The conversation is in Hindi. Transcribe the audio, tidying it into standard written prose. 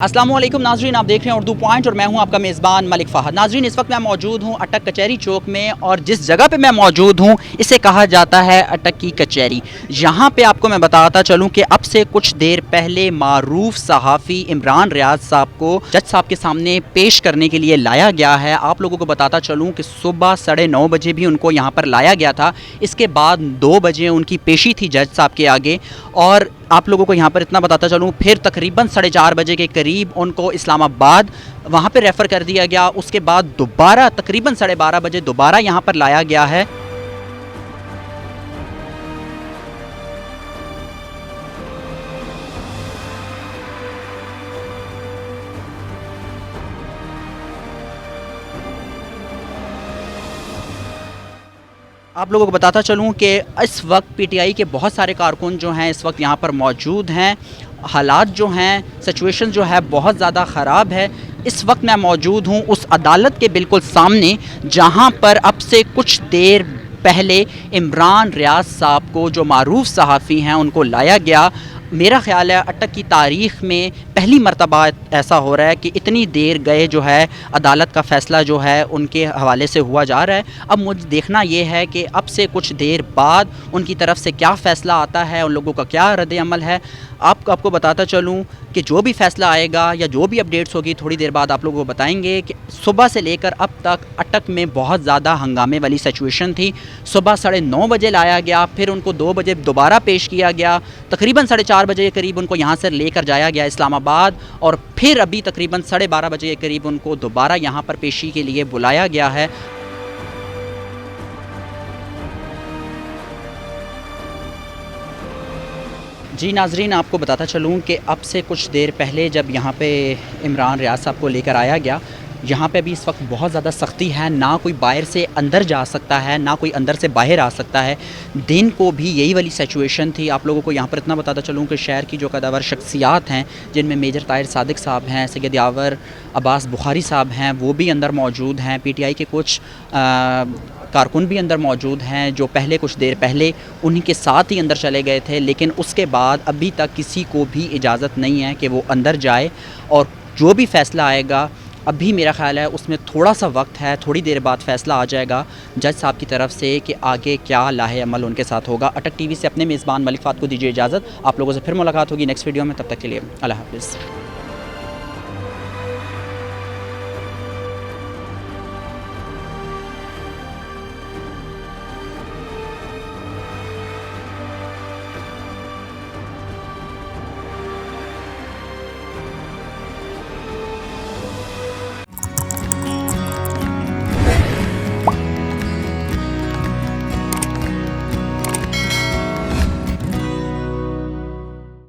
अस्सलाम वालेकुम नाजरीन, आप देख रहे हैं उर्दू पॉइंट और मैं हूं आपका मेज़बान मलिक फ़हद। नाजरीन, इस वक्त मैं मौजूद हूं अटक कचहरी चौक में और जिस जगह पे मैं मौजूद हूं इसे कहा जाता है अटक की कचहरी। यहां पे आपको मैं बताता चलूं कि अब से कुछ देर पहले मारूफ सहाफ़ी इमरान रियाज साहब को जज साहब के सामने पेश करने के लिए लाया गया है। आप लोगों को बताता चलूँ कि सुबह 9:30 बजे भी उनको यहाँ पर लाया गया था। इसके बाद 2 बजे उनकी पेशी थी जज साहब के आगे और आप लोगों को यहाँ पर इतना बताता चलूँ फिर तकरीबन 4:30 बजे के करीब उनको इस्लामाबाद वहाँ पे रेफ़र कर दिया गया। उसके बाद दोबारा तकरीबन 12:30 बजे दोबारा यहाँ पर लाया गया है। आप लोगों को बताता चलूँ कि इस वक्त पीटीआई के बहुत सारे कारकुन जो हैं इस वक्त यहाँ पर मौजूद हैं। हालात जो हैं, सिचुएशन जो है बहुत ज़्यादा ख़राब है। इस वक्त मैं मौजूद हूँ उस अदालत के बिल्कुल सामने जहाँ पर अब से कुछ देर पहले इमरान रियाज साहब को, जो मारूफ सहाफ़ी हैं, उनको लाया गया। मेरा ख़्याल है अटक की तारीख़ में पहली मर्तबा ऐसा हो रहा है कि इतनी देर गए जो है अदालत का फ़ैसला जो है उनके हवाले से हुआ जा रहा है। अब मुझे देखना ये है कि अब से कुछ देर बाद उनकी तरफ से क्या फ़ैसला आता है, उन लोगों का क्या रद्द-ए-अमल है। आपको बताता चलूँ कि जो भी फ़ैसला आएगा या जो भी अपडेट्स होगी थोड़ी देर बाद आप लोगों को बताएंगे। कि सुबह से लेकर अब तक अटक में बहुत ज़्यादा हंगामे वाली सिचुएशन थी। सुबह 9:30 बजे लाया गया, फिर उनको 2 बजे दोबारा पेश किया गया। तकरीबन 4:30 बजे के करीब उनको यहाँ से लेकर जाया गया इस्लामाबाद और फिर अभी तकरीबन 12:30 बजे के करीब उनको दोबारा यहाँ पर पेशी के लिए बुलाया गया है। जी नाज़रीन, आपको बताता चलूँ कि अब से कुछ देर पहले जब यहाँ पे इमरान रियाज साहब को लेकर आया गया, यहाँ पे भी इस वक्त बहुत ज़्यादा सख्ती है। ना कोई बाहर से अंदर जा सकता है, ना कोई अंदर से बाहर आ सकता है। दिन को भी यही वाली सिचुएशन थी। आप लोगों को यहाँ पर इतना बताता चलूँ कि शहर की जो कदावर शख्सियात हैं, जिनमें मेजर ताहिर सादिक साहब हैं, सैयद यावर अब्बास बुखारी साहब हैं, वो भी अंदर मौजूद हैं। पीटीआई के कुछ कारकुन भी अंदर मौजूद हैं जो पहले कुछ देर पहले उन्हीं के साथ ही अंदर चले गए थे, लेकिन उसके बाद अभी तक किसी को भी इजाज़त नहीं है कि वो अंदर जाए। और जो भी फ़ैसला आएगा, अभी मेरा ख़्याल है उसमें थोड़ा सा वक्त है, थोड़ी देर बाद फ़ैसला आ जाएगा जज साहब की तरफ से कि आगे क्या लाहे अमल उनके साथ होगा। अटक टीवी से अपने मेज़बान मलिक फ़हद को दीजिए इजाज़त। आप लोगों से फिर मुलाकात होगी नेक्स्ट वीडियो में। तब तक के लिए अल्लाह हाफ़िज़।